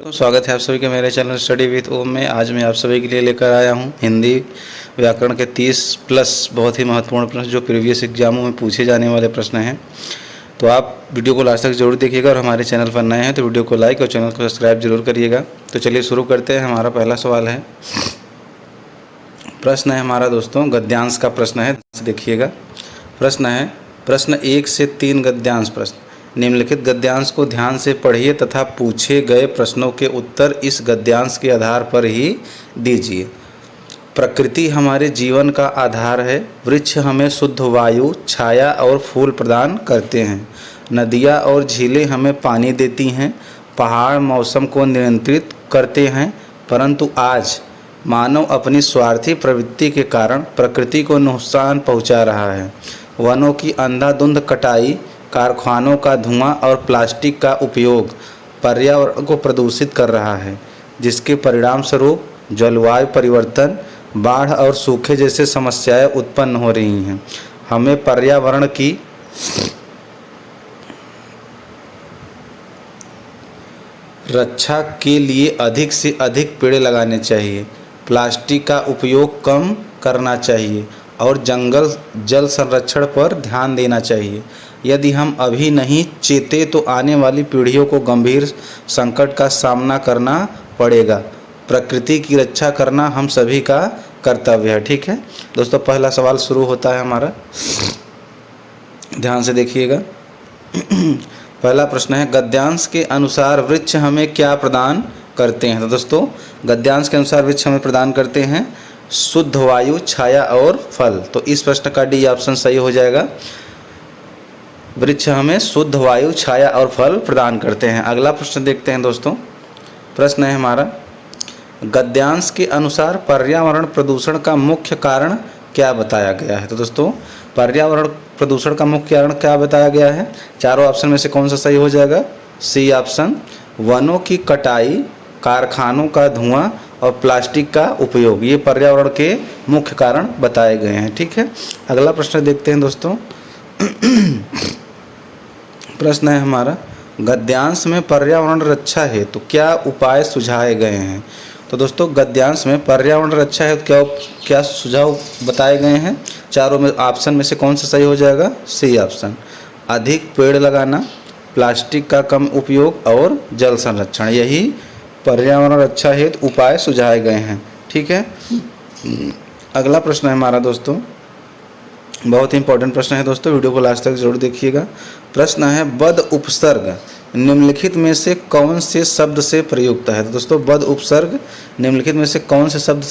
तो स्वागत है आप सभी के मेरे चैनल स्टडी विद ओम में। आज मैं आप सभी के लिए लेकर आया हूं हिंदी व्याकरण के 30 प्लस बहुत ही महत्वपूर्ण प्रश्न जो प्रीवियस एग्जामों में पूछे जाने वाले प्रश्न हैं। तो आप वीडियो को लास्ट तक जरूर देखिएगा और हमारे चैनल पर नए हैं तो वीडियो को लाइक और चैनल को सब्सक्राइब जरूर करिएगा। तो चलिए शुरू करते हैं। हमारा पहला सवाल है, प्रश्न है हमारा दोस्तों गद्यांश का प्रश्न है। देखिएगा प्रश्न है, प्रश्न 1 से 3 गद्यांश प्रश्न। निम्नलिखित गद्यांश को ध्यान से पढ़िए तथा पूछे गए प्रश्नों के उत्तर इस गद्यांश के आधार पर ही दीजिए। प्रकृति हमारे जीवन का आधार है। वृक्ष हमें शुद्ध वायु, छाया और फूल प्रदान करते हैं। नदियाँ और झीलें हमें पानी देती हैं। पहाड़ मौसम को नियंत्रित करते हैं, परंतु आज मानव अपनी स्वार्थी प्रवृत्ति के कारण प्रकृति को नुकसान पहुंचा रहा है। वनों की अंधाधुंध कटाई, कारखानों का धुआं और प्लास्टिक का उपयोग पर्यावरण को प्रदूषित कर रहा है, जिसके परिणाम स्वरूप जलवायु परिवर्तन, बाढ़ और सूखे जैसे समस्याएं उत्पन्न हो रही हैं। हमें पर्यावरण की रक्षा के लिए अधिक से अधिक पेड़ लगाने चाहिए, प्लास्टिक का उपयोग कम करना चाहिए और जल संरक्षण पर ध्यान देना चाहिए। यदि हम अभी नहीं चेते तो आने वाली पीढ़ियों को गंभीर संकट का सामना करना पड़ेगा। प्रकृति की रक्षा करना हम सभी का कर्तव्य है। ठीक है दोस्तों, पहला सवाल शुरू होता है हमारा, ध्यान से देखिएगा। पहला प्रश्न है, गद्यांश के अनुसार वृक्ष हमें क्या प्रदान करते हैं? तो दोस्तों गद्यांश के अनुसार वृक्ष हमें प्रदान करते हैं शुद्ध वायु, छाया और फल। तो इस प्रश्न का डी ऑप्शन सही हो जाएगा। वृक्ष हमें शुद्ध वायु, छाया और फल प्रदान करते हैं। अगला प्रश्न देखते हैं दोस्तों। प्रश्न है हमारा, गद्यांश के अनुसार पर्यावरण प्रदूषण का मुख्य कारण क्या बताया गया है? तो दोस्तों पर्यावरण प्रदूषण का मुख्य कारण क्या बताया गया है? चारों ऑप्शन में से कौन सा सही हो जाएगा? सी ऑप्शन, वनों की कटाई, कारखानों का धुआं और प्लास्टिक का उपयोग, ये पर्यावरण के मुख्य कारण बताए गए हैं। ठीक है, अगला प्रश्न देखते हैं दोस्तों। प्रश्न है हमारा, गद्यांश में पर्यावरण रक्षा है तो क्या उपाय सुझाए गए हैं? तो दोस्तों गद्यांश में पर्यावरण रक्षा है तो क्या सुझाव बताए गए हैं? चारों में ऑप्शन में से कौन सा सही हो जाएगा? सी ऑप्शन, अधिक पेड़ लगाना, प्लास्टिक का कम उपयोग और जल संरक्षण, यही पर्यावरण रक्षा हेतु उपाय सुझाए गए हैं। ठीक है, अगला प्रश्न है हमारा दोस्तों, बहुत ही इंपॉर्टेंट प्रश्न है दोस्तों, वीडियो को लास्ट तक जरूर देखिएगा। प्रश्न है, बद उपसर्ग निम्नलिखित में से कौन से शब्द से प्रयुक्त है? तो दोस्तों बद उपसर्ग निम्नलिखित में से कौन से शब्द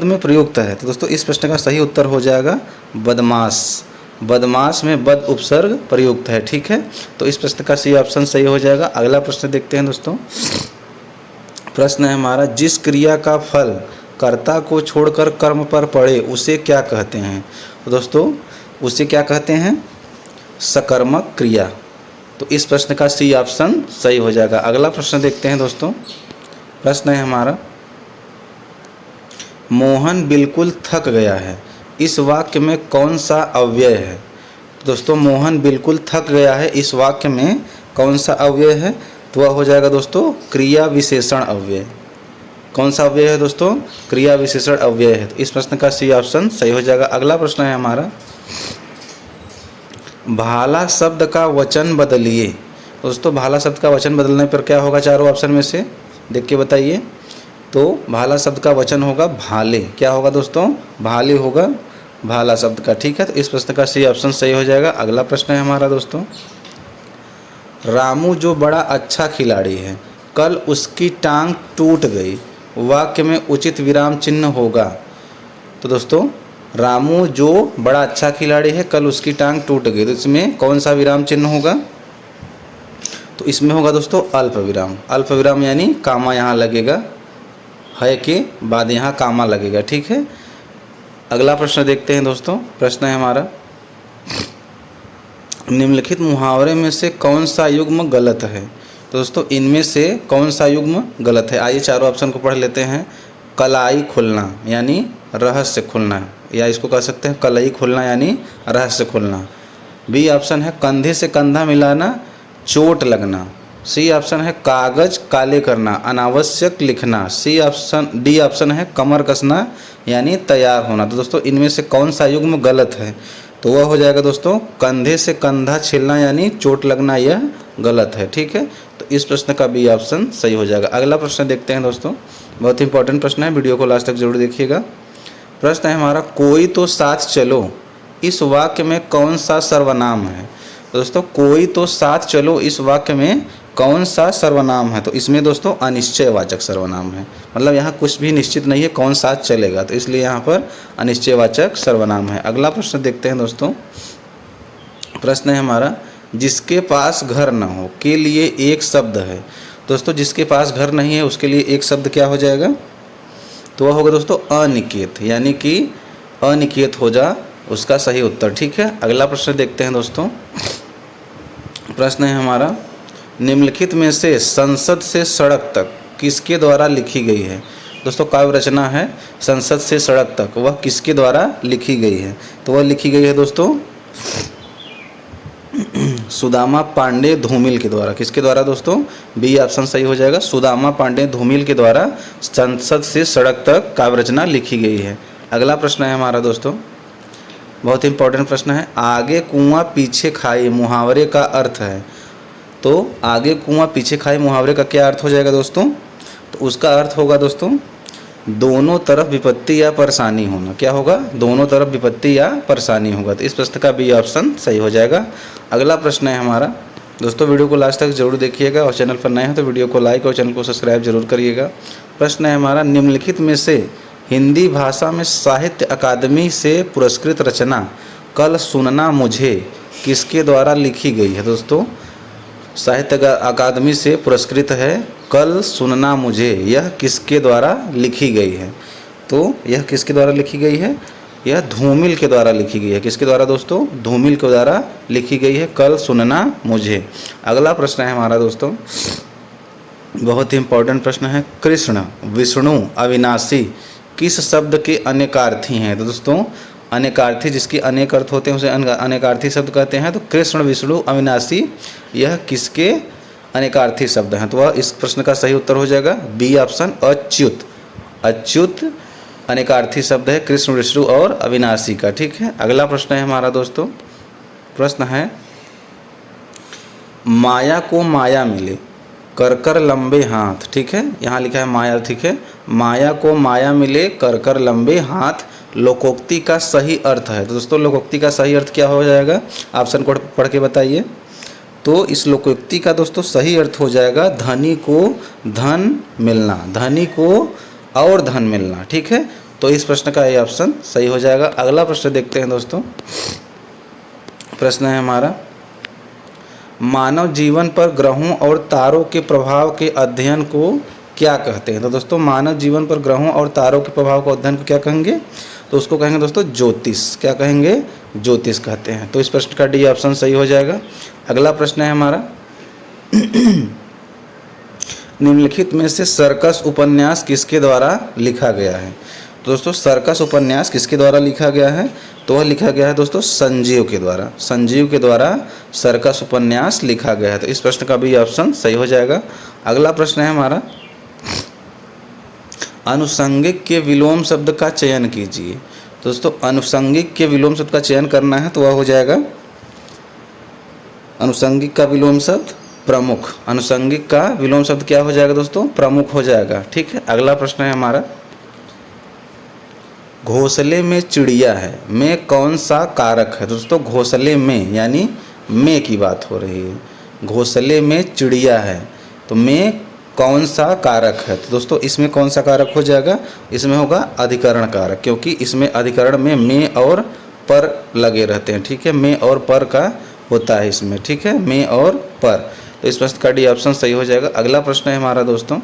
में प्रयुक्त है? तो दोस्तों इस प्रश्न का सही उत्तर हो जाएगा बदमाश। बदमाश में बद उपसर्ग प्रयुक्त है। ठीक है, तो इस प्रश्न का सी ऑप्शन सही हो जाएगा। अगला प्रश्न देखते हैं दोस्तों। प्रश्न है हमारा, जिस क्रिया का फल कर्ता को छोड़कर कर्म पर पड़े उसे क्या कहते हैं? तो दोस्तों उसे क्या कहते हैं? सकर्मक क्रिया। तो इस प्रश्न का सी ऑप्शन सही हो जाएगा। अगला प्रश्न देखते हैं दोस्तों। प्रश्न है हमारा, मोहन बिल्कुल थक गया है, इस वाक्य में कौन सा अव्यय है? तो दोस्तों मोहन बिल्कुल थक गया है, इस वाक्य में कौन सा अव्यय है? तो वह हो जाएगा दोस्तों क्रिया विशेषण अव्यय। कौन सा अव्यय है दोस्तों? क्रिया विशेषण अव्यय है। तो इस प्रश्न का सी ऑप्शन सही हो जाएगा। अगला प्रश्न है हमारा, भाला शब्द का वचन बदलिए। दोस्तों भाला शब्द का वचन बदलने पर क्या होगा? चारों ऑप्शन में से देख के बताइए। तो भाला शब्द का वचन होगा भाले। क्या होगा दोस्तों? भाले होगा भाला शब्द का। ठीक है, तो इस प्रश्न का सी ऑप्शन सही हो जाएगा। अगला प्रश्न है हमारा दोस्तों, रामू जो बड़ा अच्छा खिलाड़ी है, कल उसकी टांग टूट गई, वाक्य में उचित विराम चिन्ह होगा। तो दोस्तों रामू जो बड़ा अच्छा खिलाड़ी है, कल उसकी टांग टूट गई, तो इसमें कौन सा विराम चिन्ह होगा? तो इसमें होगा दोस्तों अल्प विराम। अल्प विराम यानी कामा यहाँ लगेगा, है के बाद यहाँ कामा लगेगा। ठीक है, अगला प्रश्न देखते हैं दोस्तों। प्रश्न है हमारा, निम्नलिखित मुहावरे में से कौन सा युग्म गलत है? तो दोस्तों इनमें से कौन सा युग्म गलत है? आइए चारों ऑप्शन को पढ़ लेते हैं। कलाई खुलना यानी रहस्य खुलना, या इसको कह सकते हैं कलई खुलना यानी रहस्य खुलना। बी ऑप्शन है कंधे से कंधा मिलाना, चोट लगना। सी ऑप्शन है कागज काले करना, अनावश्यक लिखना। डी ऑप्शन है कमर कसना यानी तैयार होना। तो दोस्तों इनमें से कौन सा युग्म गलत है? तो वह हो जाएगा दोस्तों कंधे से कंधा छीलना यानी चोट लगना, यह गलत है। ठीक है, तो इस प्रश्न का बी ऑप्शन सही हो जाएगा। अगला प्रश्न देखते हैं दोस्तों, बहुत ही इंपॉर्टेंट प्रश्न है, वीडियो को लास्ट तक जरूर देखिएगा। प्रश्न है हमारा, कोई तो साथ चलो, इस वाक्य में कौन सा सर्वनाम है? तो दोस्तों कोई तो साथ चलो इस वाक्य में कौन सा सर्वनाम है? तो इसमें दोस्तों अनिश्चयवाचक सर्वनाम है, मतलब यहाँ कुछ भी निश्चित नहीं है कौन साथ चलेगा, तो इसलिए यहाँ पर अनिश्चयवाचक सर्वनाम है। अगला प्रश्न देखते हैं दोस्तों, प्रश्न है हमारा, जिसके पास घर न हो के लिए एक शब्द है। दोस्तों जिसके पास घर नहीं है उसके लिए एक शब्द क्या हो जाएगा? तो वह होगा दोस्तों अनिकेत, यानी कि अनिकेत हो जा उसका सही उत्तर। ठीक है, अगला प्रश्न देखते हैं दोस्तों, प्रश्न है हमारा, निम्नलिखित में से संसद से सड़क तक किसके द्वारा लिखी गई है? दोस्तों काव्य रचना है संसद से सड़क तक, वह किसके द्वारा लिखी गई है? तो वह लिखी गई है दोस्तों सुदामा पांडे धूमिल के द्वारा। किसके द्वारा दोस्तों? बी ऑप्शन सही हो जाएगा, सुदामा पांडे धूमिल के द्वारा संसद से सड़क तक काव्य रचना लिखी गई है। अगला प्रश्न है हमारा दोस्तों, बहुत इंपॉर्टेंट प्रश्न है, आगे कुआं पीछे खाई मुहावरे का अर्थ है। तो आगे कुआं पीछे खाई मुहावरे का क्या अर्थ हो जाएगा दोस्तों? तो उसका अर्थ होगा दोस्तों दोनों तरफ विपत्ति या परेशानी होना। क्या होगा? दोनों तरफ विपत्ति या परेशानी होगा। तो इस प्रश्न का बी ऑप्शन सही हो जाएगा। अगला प्रश्न है हमारा दोस्तों, वीडियो को लास्ट तक जरूर देखिएगा और चैनल पर नए हैं तो वीडियो को लाइक और चैनल को सब्सक्राइब जरूर करिएगा। प्रश्न है हमारा, निम्नलिखित में से हिंदी भाषा में साहित्य अकादमी से पुरस्कृत रचना कल सुनना मुझे किसके द्वारा लिखी गई है? दोस्तों साहित्य अकादमी से पुरस्कृत है कल सुनना मुझे, यह किसके द्वारा लिखी गई है? तो यह किसके द्वारा लिखी गई है? यह धूमिल के द्वारा लिखी गई है। किसके द्वारा दोस्तों? धूमिल के द्वारा लिखी गई है कल सुनना मुझे। अगला प्रश्न है हमारा दोस्तों, बहुत ही इंपॉर्टेंट प्रश्न है, कृष्ण विष्णु अविनाशी किस शब्द के अनेकार्थी हैं? तो दोस्तों अनेकार्थी जिसके अनेक अर्थ होते हैं उसे अनेकार्थी शब्द कहते हैं। तो कृष्ण विष्णु अविनाशी यह किसके अनेकार्थी शब्द हैं? तो वह इस प्रश्न का सही उत्तर हो जाएगा बी ऑप्शन अच्युत। अच्युत अनेकार्थी शब्द है कृष्ण विष्णु और अविनाशी का। ठीक है, अगला प्रश्न है हमारा दोस्तों, प्रश्न है, माया को माया मिले कर कर लंबे हाथ। ठीक है, यहाँ लिखा है माया। ठीक है, माया को माया मिले कर कर लंबे हाथ लोकोक्ति का सही अर्थ है। तो दोस्तों लोकोक्ति का सही अर्थ क्या हो जाएगा? ऑप्शन को पढ़ के बताइए। तो इस लोकोक्ति का दोस्तों सही अर्थ हो जाएगा धनी को धन मिलना, धनी को और धन मिलना। ठीक है, तो इस प्रश्न का ये ऑप्शन सही हो जाएगा। अगला प्रश्न देखते हैं दोस्तों, प्रश्न है हमारा, मानव जीवन पर ग्रहों और तारों के प्रभाव के अध्ययन को क्या कहते हैं? तो दोस्तों मानव जीवन पर ग्रहों और तारों के प्रभाव को अध्ययन को क्या कहेंगे? तो उसको कहेंगे दोस्तों ज्योतिष। क्या कहेंगे? ज्योतिष कहते हैं। तो इस प्रश्न का डी ऑप्शन सही हो जाएगा। अगला प्रश्न है हमारा, निम्नलिखित में से सर्कस उपन्यास किसके द्वारा लिखा गया है? तो दोस्तों सर्कस उपन्यास किसके द्वारा लिखा गया है? तो वह लिखा गया है दोस्तों संजीव के द्वारा। संजीव के द्वारा सर्कस उपन्यास लिखा गया है। तो इस प्रश्न का भी ऑप्शन सही हो जाएगा। अगला प्रश्न है हमारा, अनुषंगिक के विलोम शब्द का चयन कीजिए। दोस्तों अनुषंगिक के विलोम शब्द का चयन करना है तो वह हो जाएगा अनुषंगिक का विलोम शब्द प्रमुख। अनुषंगिक का विलोम शब्द क्या हो जाएगा दोस्तों? प्रमुख हो जाएगा। ठीक है, अगला प्रश्न है हमारा, घोंसले में चिड़िया है में कौन सा कारक है? दोस्तों घोंसले में यानी में की बात हो रही है। घोंसले में चिड़िया है तो में कौन सा कारक है? तो दोस्तों इसमें कौन सा कारक हो जाएगा? इसमें होगा अधिकरण कारक, क्योंकि इसमें अधिकरण में और पर लगे रहते हैं। ठीक है, में और पर का होता है इसमें। ठीक है, में और पर। तो इस प्रश्न का डी ऑप्शन सही हो जाएगा। अगला प्रश्न है हमारा दोस्तों,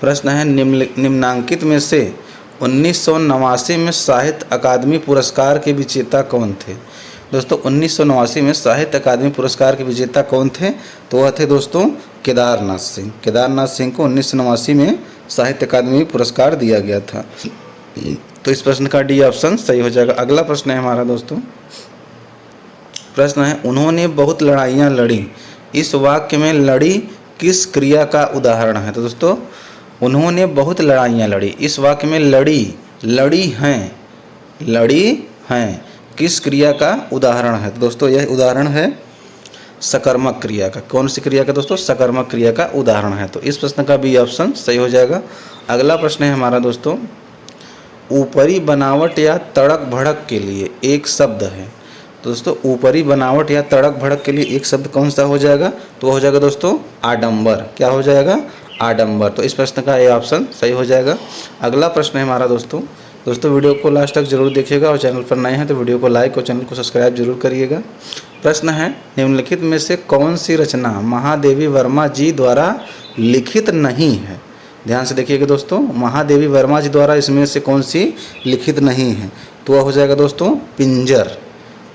प्रश्न है, निम्नांकित में से 1989 में साहित्य अकादमी पुरस्कार के विजेता कौन थे? दोस्तों 1989 में साहित्य अकादमी पुरस्कार के विजेता कौन थे? तो वह थे दोस्तों केदारनाथ सिंह। केदारनाथ सिंह को 1989 में साहित्य अकादमी पुरस्कार दिया गया था। तो इस प्रश्न का डी ऑप्शन सही हो जाएगा। अगला प्रश्न है हमारा दोस्तों, प्रश्न है उन्होंने बहुत लड़ाइयाँ लड़ी, इस वाक्य में लड़ी किस क्रिया का उदाहरण है? तो दोस्तों उन्होंने बहुत लड़ाइयाँ लड़ी, इस वाक्य में लड़ी हैं किस क्रिया का उदाहरण है? तो दोस्तों यह उदाहरण है सकर्मक क्रिया का। कौन सी क्रिया का दोस्तों? सकर्मक क्रिया का उदाहरण है। तो इस प्रश्न का बी ऑप्शन सही हो जाएगा। अगला प्रश्न है हमारा दोस्तों, ऊपरी बनावट या तड़क भड़क के लिए एक शब्द है। दोस्तों ऊपरी बनावट या तड़क भड़क के लिए एक शब्द कौन सा हो जाएगा? तो हो जाएगा दोस्तों आडंबर। क्या हो जाएगा? आडंबर। तो इस प्रश्न का ये ऑप्शन सही हो जाएगा। अगला प्रश्न है हमारा दोस्तों वीडियो को लास्ट तक जरूर देखिएगा और चैनल पर नए हैं तो वीडियो को लाइक और चैनल को सब्सक्राइब जरूर करिएगा। प्रश्न है निम्नलिखित में से कौन सी रचना महादेवी वर्मा जी द्वारा लिखित नहीं है? ध्यान से देखिएगा दोस्तों, महादेवी वर्मा जी द्वारा इसमें से कौन सी लिखित नहीं है? तो वह हो जाएगा दोस्तों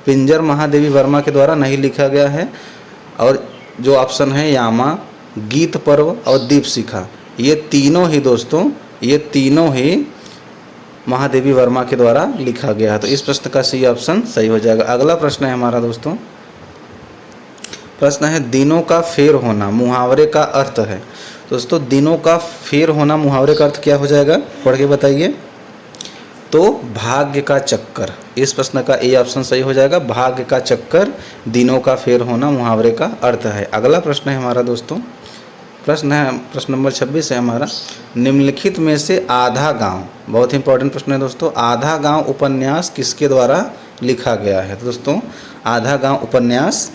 पिंजर महादेवी वर्मा के द्वारा नहीं लिखा गया है। और जो ऑप्शन है यामा, गीत पर्व और दीपशिखा, ये तीनों ही महादेवी वर्मा के द्वारा लिखा गया है। तो इस प्रश्न का सही ऑप्शन सही हो जाएगा। अगला प्रश्न है हमारा दोस्तों, प्रश्न है दिनों का फेर होना मुहावरे का अर्थ है। दोस्तों दिनों का फेर होना मुहावरे का अर्थ क्या हो जाएगा? पढ़ के बताइए। तो भाग्य का चक्कर। इस प्रश्न का ए ऑप्शन सही हो जाएगा। भाग्य का चक्कर दिनों का फेर होना मुहावरे का अर्थ है। अगला प्रश्न है हमारा दोस्तों, प्रश्न नंबर 26 है हमारा, निम्नलिखित में से आधा गांव, बहुत इंपॉर्टेंट प्रश्न है दोस्तों, आधा गांव उपन्यास किसके द्वारा लिखा गया है? तो दोस्तों आधा गांव उपन्यास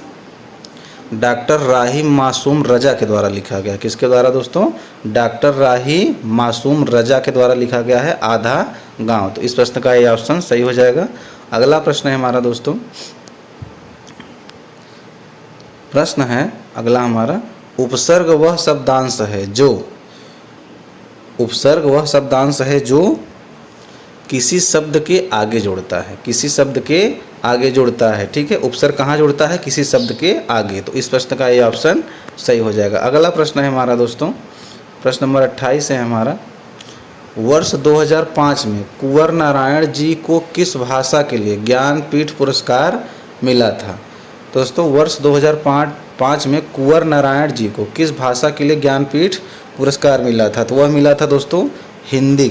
डॉक्टर राही मासूम रजा के द्वारा लिखा गया है। किसके द्वारा दोस्तों? डॉक्टर राही मासूम रजा के द्वारा लिखा गया है आधा गांव। तो इस प्रश्न का ये ऑप्शन सही हो जाएगा। अगला प्रश्न है हमारा दोस्तों, प्रश्न है अगला हमारा, उपसर्ग वह शब्दांश है जो किसी शब्द के आगे जोड़ता है। ठीक है, उपसर्ग कहाँ जोड़ता है? किसी शब्द के आगे। तो इस प्रश्न का ये ऑप्शन सही हो जाएगा। अगला प्रश्न है हमारा दोस्तों, प्रश्न नंबर 28 है हमारा, वर्ष 2005 में कुंवर नारायण जी को किस भाषा के लिए ज्ञानपीठ पुरस्कार मिला था? दोस्तों वर्ष 2005 में कुंवर नारायण जी को किस भाषा के लिए ज्ञानपीठ पुरस्कार मिला था? तो वह मिला था दोस्तों हिंदी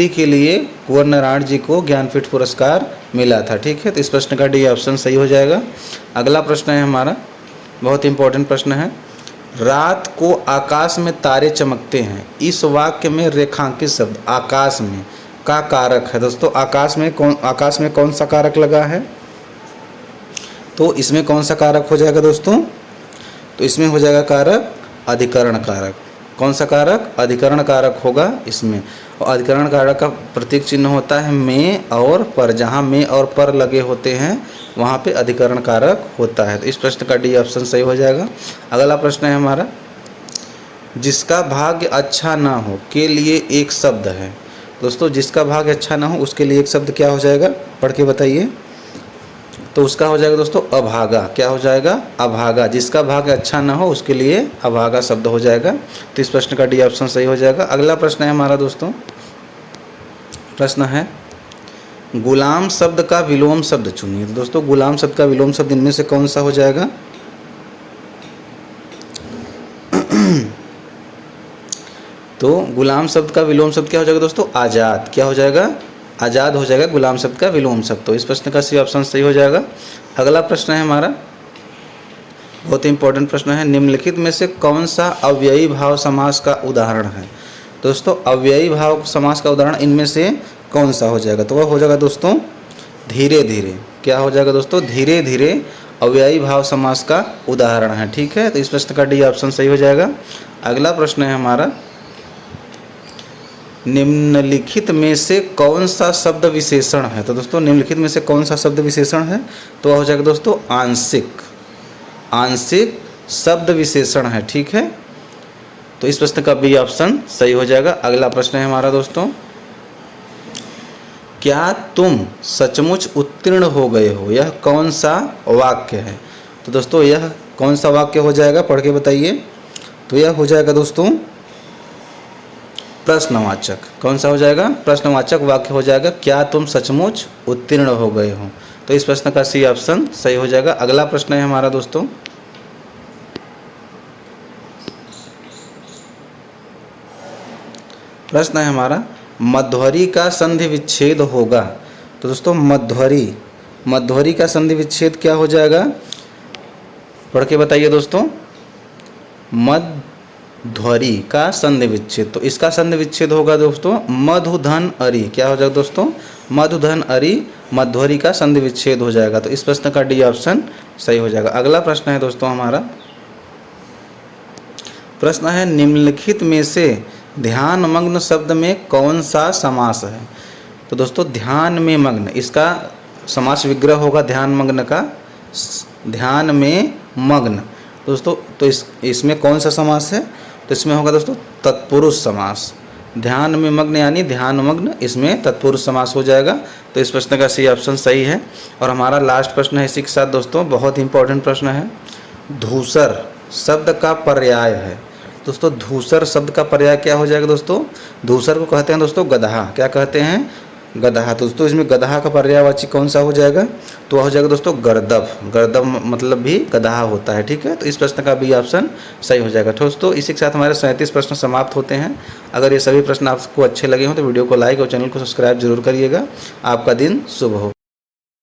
के लिए कुंवर नारायण जी को ज्ञानपीठ पुरस्कार मिला था। ठीक है, तो इस प्रश्न का डी ऑप्शन सही हो जाएगा। अगला प्रश्न है हमारा, बहुत इंपॉर्टेंट प्रश्न है, रात को आकाश में तारे चमकते हैं, इस वाक्य में रेखांकित शब्द आकाश में का कारक है। दोस्तों आकाश में कौन सा कारक लगा है? तो इसमें कौन सा कारक हो जाएगा दोस्तों? तो इसमें हो जाएगा कारक अधिकरण कारक। कौन सा कारक? अधिकरण कारक होगा इसमें। और अधिकरण कारक का प्रतीक चिन्ह होता है में और पर। जहाँ में और पर लगे होते हैं वहाँ पे अधिकरण कारक होता है। तो इस प्रश्न का डी ऑप्शन सही हो जाएगा। अगला प्रश्न है हमारा, जिसका भाग्य अच्छा ना हो के लिए एक शब्द है। दोस्तों जिसका भाग्य अच्छा ना हो उसके लिए एक शब्द क्या हो जाएगा? पढ़ के बताइए। तो उसका हो जाएगा दोस्तों अभागा। क्या हो जाएगा? अभागा। जिसका भाग्य अच्छा ना हो उसके लिए अभागा शब्द हो जाएगा। तो इस प्रश्न का डी ऑप्शन सही हो जाएगा। अगला प्रश्न है हमारा दोस्तों, प्रश्न है गुलाम शब्द का विलोम शब्द चुनिए। तो दोस्तों गुलाम शब्द का विलोम शब्द इनमें से कौन सा हो जाएगा? तो गुलाम शब्द का विलोम शब्द क्या हो जाएगा दोस्तों? आज़ाद। क्या हो जाएगा? आज़ाद हो जाएगा गुलाम शब्द का विलोम शब्द। तो इस प्रश्न का सही ऑप्शन सही हो जाएगा। अगला प्रश्न है हमारा, बहुत ही इंपॉर्टेंट प्रश्न है, निम्नलिखित में से कौन सा अव्ययी भाव समास का उदाहरण है? दोस्तों अव्ययी भाव समास का उदाहरण इनमें से कौन सा हो जाएगा? तो वह हो जाएगा दोस्तों धीरे धीरे। क्या हो जाएगा दोस्तों? धीरे धीरे अव्ययी भाव समास का उदाहरण है। ठीक है, तो इस प्रश्न का डी ऑप्शन सही हो जाएगा। अगला प्रश्न है हमारा, निम्नलिखित में से कौन सा शब्द विशेषण है? तो दोस्तों निम्नलिखित में से कौन सा शब्द विशेषण है? तो हो जाएगा दोस्तों आंशिक शब्द विशेषण है। ठीक है, तो इस प्रश्न का बी ऑप्शन सही हो जाएगा। अगला प्रश्न है हमारा दोस्तों, क्या तुम सचमुच उत्तीर्ण हो गए हो, यह कौन सा वाक्य है? तो दोस्तों यह कौन सा वाक्य हो जाएगा? पढ़ के बताइए। तो यह हो जाएगा दोस्तों प्रश्नवाचक। कौन सा हो जाएगा? प्रश्नवाचक वाक्य हो जाएगा, क्या तुम सचमुच उत्तीर्ण हो गए हो। तो इस प्रश्न का सी ऑप्शन सही हो जाएगा। अगला प्रश्न है हमारा दोस्तों, प्रश्न है हमारा, मध्वरी का संधि विच्छेद होगा। तो दोस्तों मध्वरी का संधि विच्छेद क्या हो जाएगा, पढ़ के बताइए दोस्तों। मध्वरी का संधि विच्छेद, तो इसका संधि विच्छेद होगा दोस्तों मधुधन अरि। क्या हो जाएगा दोस्तों, मधुधन अरि मध्वरी का संधि विच्छेद हो जाएगा। तो इस प्रश्न का डी ऑप्शन सही हो जाएगा। अगला प्रश्न है दोस्तों हमारा, प्रश्न है निम्नलिखित में से ध्यान मग्न शब्द में कौन सा समास है। तो दोस्तों ध्यान में मग्न, इसका समास विग्रह होगा ध्यान मग्न का, ध्यान में मग्न। दोस्तों तो इसमें कौन सा समास है, तो इसमें होगा दोस्तों तत्पुरुष समास। ध्यान में मग्न यानी ध्यान मग्न, इसमें तत्पुरुष समास हो जाएगा। तो इस प्रश्न का सी ऑप्शन सही है। और हमारा लास्ट प्रश्न है इसी के साथ दोस्तों, बहुत इंपॉर्टेंट प्रश्न है। धूसर शब्द का पर्याय है। दोस्तों धूसर शब्द का पर्याय क्या हो जाएगा दोस्तों, धूसर को कहते हैं दोस्तों गदहा। क्या कहते हैं, गदहा। दोस्तों इसमें गदहा का पर्यायवाची कौन सा हो जाएगा, तो वह हो जाएगा दोस्तों गर्दभ। गर्दभ मतलब भी गदहा होता है, ठीक है। तो इस प्रश्न का बी ऑप्शन सही हो जाएगा। दोस्तों इसी के साथ हमारे 37 प्रश्न समाप्त होते हैं। अगर ये सभी प्रश्न आपको अच्छे लगे हों तो वीडियो को लाइक और चैनल को सब्सक्राइब जरूर करिएगा। आपका दिन शुभ हो।